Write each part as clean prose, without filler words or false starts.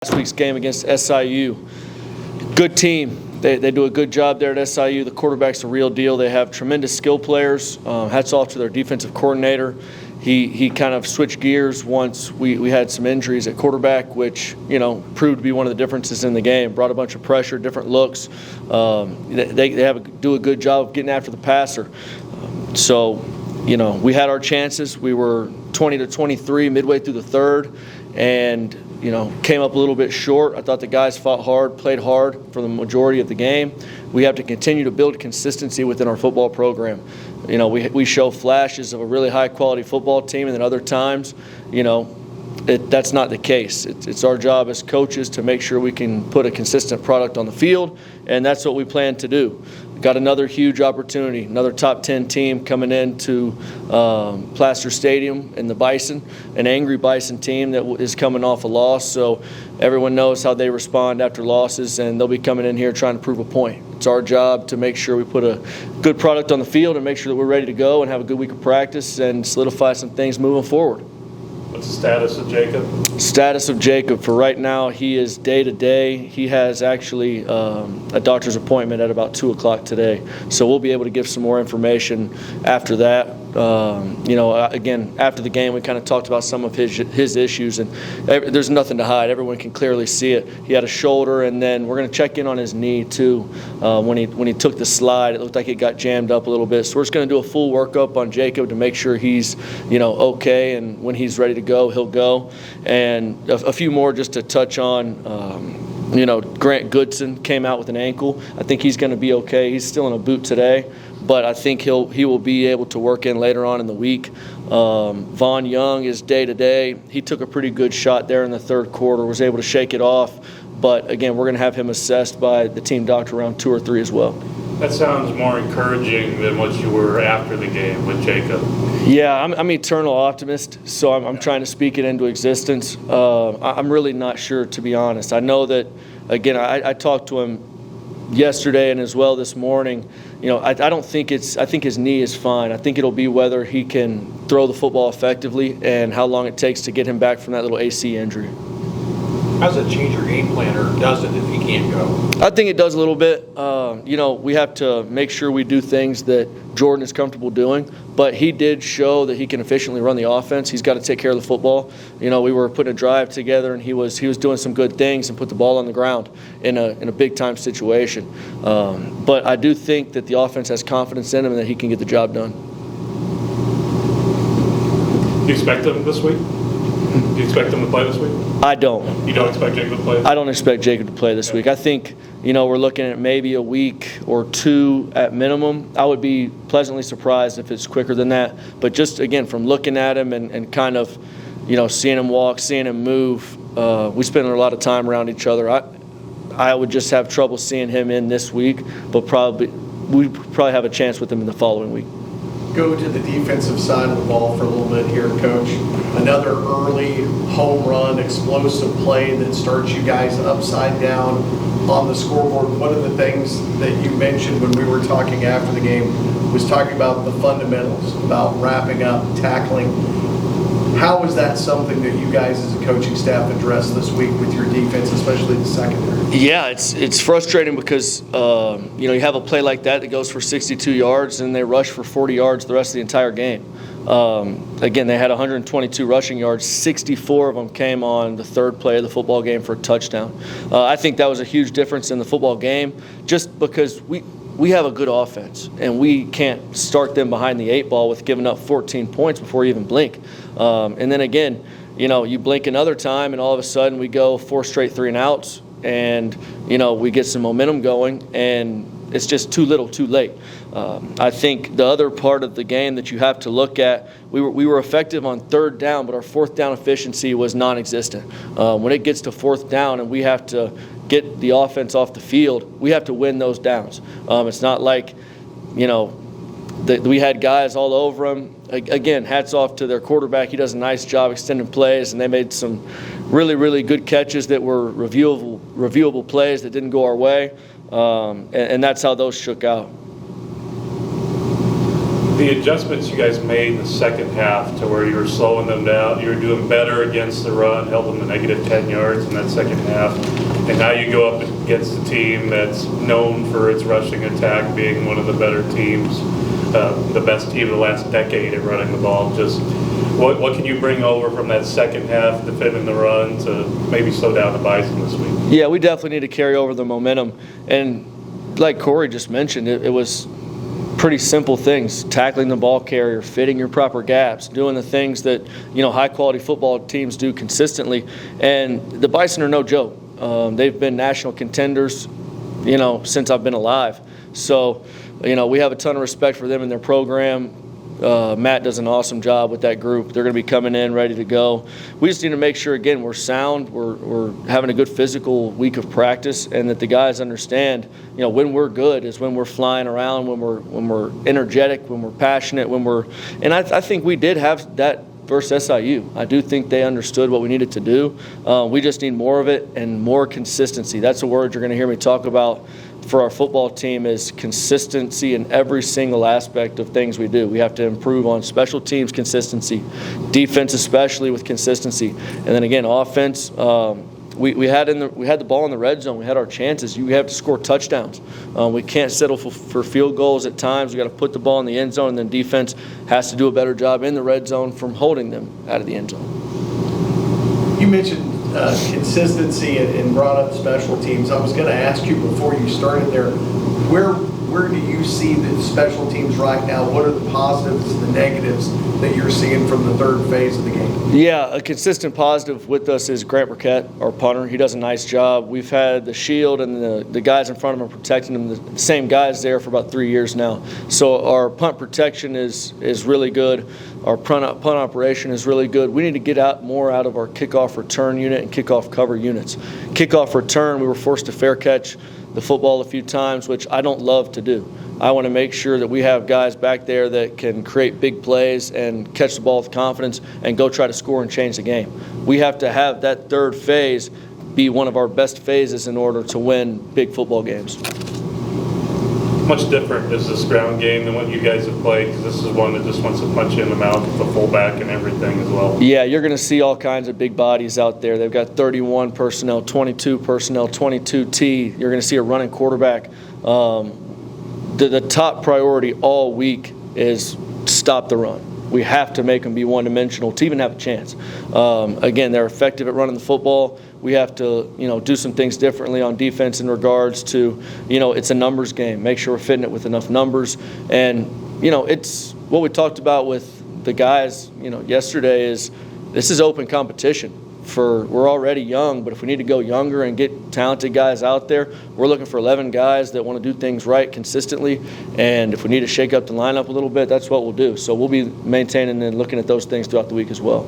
Last week's game against SIU. Good team. They do a good job there at SIU. The quarterback's a real deal. They have tremendous skill players. Hats off to their defensive coordinator. He kind of switched gears once we had some injuries at quarterback, which proved to be one of the differences in the game. Brought a bunch of pressure, different looks. They do a good job of getting after the passer. So we had our chances. We were 20-23 midway through the third, and came up a little bit short. I thought the guys fought hard, played hard for the majority of the game. We have to continue to build consistency within our football program. We show flashes of a really high-quality football team, and then other times, that's not the case. It's our job as coaches to make sure we can put a consistent product on the field, and that's what we plan to do. Got another huge opportunity, another top 10 team coming into Plaster Stadium in the Bison, an angry Bison team that is coming off a loss. So everyone knows how they respond after losses, and they'll be coming in here trying to prove a point. It's our job to make sure we put a good product on the field and make sure that we're ready to go and have a good week of practice and solidify some things moving forward. What's the status of Jacob? Status of Jacob for right now, he is day-to-day. He has actually a doctor's appointment at about 2 o'clock today. So we'll be able to give some more information after that. Again, after the game, we kind of talked about some of his issues, and there's nothing to hide. Everyone can clearly see it. He had a shoulder, and then we're going to check in on his knee too. When he took the slide, it looked like it got jammed up a little bit. So we're just going to do a full workup on Jacob to make sure he's okay, and when he's ready to go, he'll go. And a few more just to touch on. Grant Goodson came out with an ankle. I think he's going to be okay. He's still in a boot today, but I think he will be able to work in later on in the week. Vaughn Young is day-to-day. He took a pretty good shot there in the third quarter, was able to shake it off. But, again, we're going to have him assessed by the team doctor around 2 or 3 as well. That sounds more encouraging than what you were after the game with Jacob. Yeah, I'm an eternal optimist, so I'm trying to speak it into existence. I'm really not sure, to be honest. I know that, again, I talked to him yesterday and as well this morning. I think his knee is fine. I think it'll be whether he can throw the football effectively and how long it takes to get him back from that little AC injury. How does it change your game plan, or does it if he can't go? I think it does a little bit. We have to make sure we do things that Jordan is comfortable doing, but he did show that he can efficiently run the offense. He's got to take care of the football. We were putting a drive together, and he was doing some good things and put the ball on the ground in a big-time situation. But I do think that the offense has confidence in him and that he can get the job done. Do you expect him this week? Do you expect him to play this week? I don't. You don't expect Jacob to play? I don't expect Jacob to play this week. I think, we're looking at maybe a week or 2 at minimum. I would be pleasantly surprised if it's quicker than that. But just, again, from looking at him and kind of, seeing him walk, seeing him move, we spend a lot of time around each other. I would just have trouble seeing him in this week, but we'd probably have a chance with him in the following week. Go to the defensive side of the ball for a little bit here, Coach. Another early home run, explosive play that starts you guys upside down on the scoreboard. One of the things that you mentioned when we were talking after the game was talking about the fundamentals, about wrapping up, tackling. How is that something that you guys as a coaching staff address this week with your defense, especially the secondary? Yeah, it's frustrating because you have a play like that goes for 62 yards and they rush for 40 yards the rest of the entire game. Again, they had 122 rushing yards. 64 of them came on the third play of the football game for a touchdown. I think that was a huge difference in the football game, just because we have a good offense, and we can't start them behind the 8 ball with giving up 14 points before you even blink. And then again, you blink another time, and all of a sudden we go 4 straight 3-and-outs, and we get some momentum going, and it's just too little, too late. I think the other part of the game that you have to look at, we were effective on 3rd down, but our 4th down efficiency was non-existent. When it gets to 4th down and we have to get the offense off the field, we have to win those downs. It's not like, we had guys all over them. Again, hats off to their quarterback. He does a nice job extending plays, and they made some really, really good catches that were reviewable plays that didn't go our way, and that's how those shook out. The adjustments you guys made in the second half to where you were slowing them down, you were doing better against the run, held them to negative 10 yards in that second half, and now you go up against a team that's known for its rushing attack, being one of the better teams, the best team of the last decade at running the ball. Just what can you bring over from that second half, defending the run, to maybe slow down the Bison this week? Yeah, we definitely need to carry over the momentum. And like Corey just mentioned, it was pretty simple things: tackling the ball carrier, fitting your proper gaps, doing the things that high quality football teams do consistently. And the Bison are no joke. They've been national contenders since I've been alive. So we have a ton of respect for them and their program. Matt does an awesome job with that group. They're going to be coming in ready to go. We just need to make sure, again, we're sound, we're having a good physical week of practice, and that the guys understand, when we're good is when we're flying around, when we're energetic, when we're passionate, and I think we did have that versus SIU. I do think they understood what we needed to do. We just need more of it and more consistency. That's a word you're going to hear me talk about for our football team, is consistency in every single aspect of things we do. We have to improve on special teams consistency, defense especially with consistency, and then again offense. We had the ball in the red zone. We had our chances. You have to score touchdowns. We can't settle for field goals at times. We got to put the ball in the end zone, and then defense has to do a better job in the red zone from holding them out of the end zone. You mentioned consistency and brought up special teams. I was going to ask you before you started there, where do you see the special teams right now? What are the positives and the negatives that you're seeing from the third phase of the game? Yeah, a consistent positive with us is Grant Burkett, our punter. He does a nice job. We've had the shield and the guys in front of him protecting him, the same guys there for about 3 years now. So our punt protection is really good. Our punt operation is really good. We need to get more out of our kickoff return unit and kickoff cover units. Kickoff return, we were forced to fair catch the football a few times, which I don't love to do. I want to make sure that we have guys back there that can create big plays and catch the ball with confidence and go try to score and change the game. We have to have that third phase be one of our best phases in order to win big football games. Much different is this ground game than what you guys have played, because this is one that just wants to punch you in the mouth with the fullback and everything as well. Yeah, you're going to see all kinds of big bodies out there. They've got 31 personnel, 22 personnel, 22T. You're going to see a running quarterback. The top priority all week is stop the run. We have to make them be one-dimensional to even have a chance. Again, they're effective at running the football. We have to, do some things differently on defense in regards to, it's a numbers game. Make sure we're fitting it with enough numbers. And, it's what we talked about with the guys, yesterday is this is open competition. We're already young, but if we need to go younger and get talented guys out there, we're looking for 11 guys that want to do things right consistently. And if we need to shake up the lineup a little bit, that's what we'll do. So we'll be maintaining and looking at those things throughout the week as well.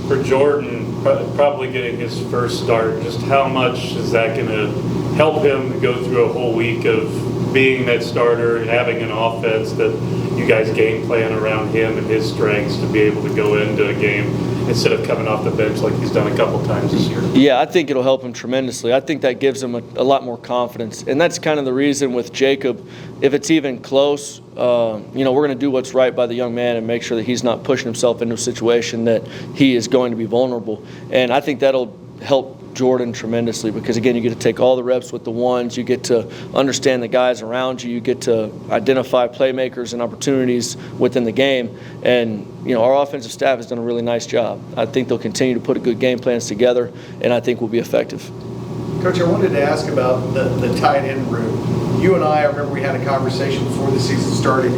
For Jordan, probably getting his first start, just how much is that going to help him to go through a whole week of being that starter and having an offense that you guys game plan around him and his strengths to be able to go into a game instead of coming off the bench like he's done a couple times this year? Yeah, I think it'll help him tremendously. I think that gives him a lot more confidence. And that's kind of the reason with Jacob, if it's even close, we're going to do what's right by the young man and make sure that he's not pushing himself into a situation that he is going to be vulnerable. And I think that'll help Jordan tremendously because, again, you get to take all the reps with the ones. You get to understand the guys around you. You get to identify playmakers and opportunities within the game. And, our offensive staff has done a really nice job. I think they'll continue to put good game plans together, and I think we'll be effective. Coach, I wanted to ask about the tight end room. You and I remember we had a conversation before the season started.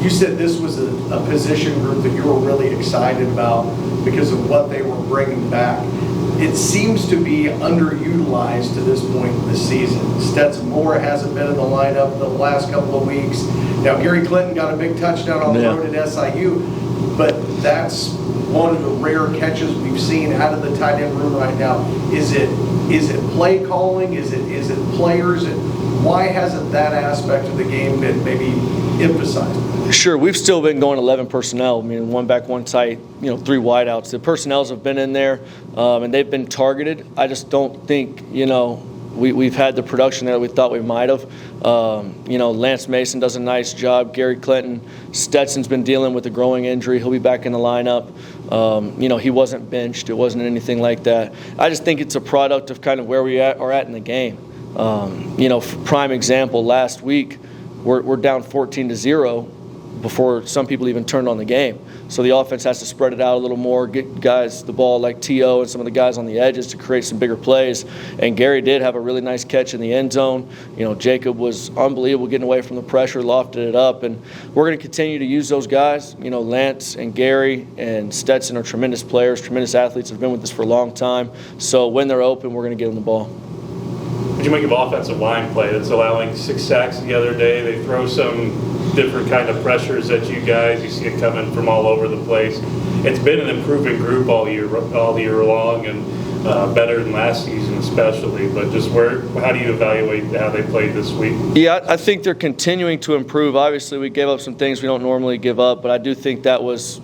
You said this was a position group that you were really excited about because of what they were bringing back. It seems to be underutilized to this point in the season. Stetson Moore hasn't been in the lineup the last couple of weeks. Now, Gary Clinton got a big touchdown on the road at SIU, but that's one of the rare catches we've seen out of the tight end room right now. Is it play calling? Is it players? Why hasn't that aspect of the game been maybe emphasized? Sure, we've still been going 11 personnel. I mean, one back, one tight, 3 wideouts. The personnels have been in there, and they've been targeted. I just don't think, we've had the production that we thought we might have. Lance Mason does a nice job. Gary Clinton, Stetson's been dealing with a growing injury. He'll be back in the lineup. He wasn't benched. It wasn't anything like that. I just think it's a product of kind of where we are at in the game. Prime example, last week, we're down 14-0 before some people even turned on the game. So the offense has to spread it out a little more, get guys the ball like T.O. and some of the guys on the edges to create some bigger plays. And Gary did have a really nice catch in the end zone. Jacob was unbelievable getting away from the pressure, lofted it up. And we're going to continue to use those guys. Lance and Gary and Stetson are tremendous players, tremendous athletes, have been with us for a long time. So when they're open, we're going to give them the ball. What do you make of offensive line play that's allowing 6 sacks the other day? They throw some different kind of pressures at you guys. You see it coming from all over the place. It's been an improving group all year long, and better than last season especially. But just how do you evaluate how they played this week? Yeah, I think they're continuing to improve. Obviously, we gave up some things we don't normally give up, but I do think that was,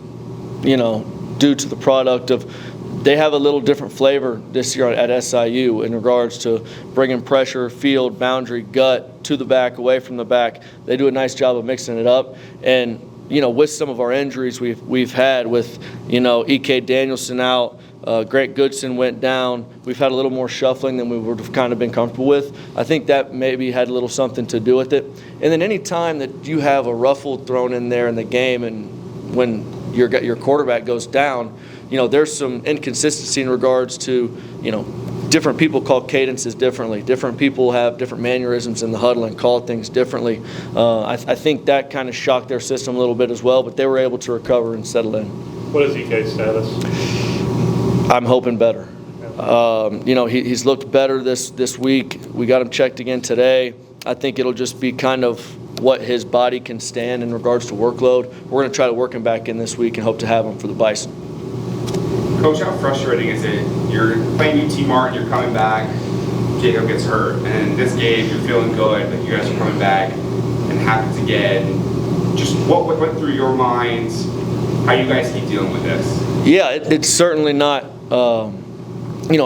due to the product of they have a little different flavor this year at SIU in regards to bringing pressure, field, boundary, gut, to the back, away from the back. They do a nice job of mixing it up. And, with some of our injuries we've had with, E.K. Danielson out, Grant Goodson went down. We've had a little more shuffling than we would have kind of been comfortable with. I think that maybe had a little something to do with it. And then any time that you have a ruffle thrown in there in the game and when your quarterback goes down, there's some inconsistency in regards to, different people call cadences differently. Different people have different mannerisms in the huddle and call things differently. I think that kind of shocked their system a little bit as well, but they were able to recover and settle in. What is EK's status? I'm hoping better. He's looked better this week. We got him checked again today. I think it'll just be kind of what his body can stand in regards to workload. We're going to try to work him back in this week and hope to have him for the Bison. Coach, how frustrating is it? You're playing UT Martin, you're coming back, Jacob gets hurt, and this game you're feeling good, but you guys are coming back, and it happens again. Just what went through your minds? How you guys keep dealing with this? Yeah, it's certainly not a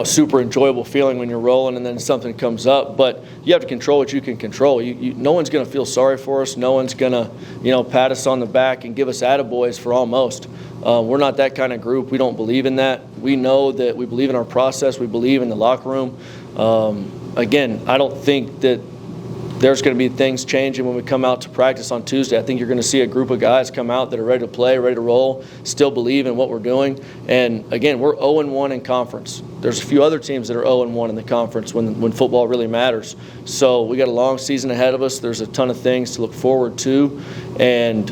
super enjoyable feeling when you're rolling and then something comes up, but you have to control what you can control. No one's going to feel sorry for us. No one's going to pat us on the back and give us attaboys for almost. We're not that kind of group. We don't believe in that. We know that we believe in our process. We believe in the locker room. Again, I don't think that there's going to be things changing when we come out to practice on Tuesday. I think you're going to see a group of guys come out that are ready to play, ready to roll, still believe in what we're doing. And, again, we're 0-1 in conference. There's a few other teams that are 0-1 in the conference when football really matters. So we got a long season ahead of us. There's a ton of things to look forward to. And,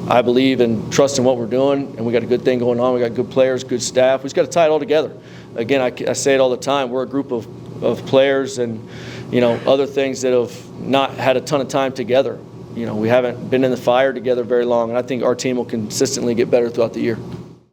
I believe and trust in what we're doing, and we got a good thing going on. We got good players, good staff. We just got to tie it all together. Again, I say it all the time. We're a group of players and, other things that have not had a ton of time together. We haven't been in the fire together very long, and I think our team will consistently get better throughout the year.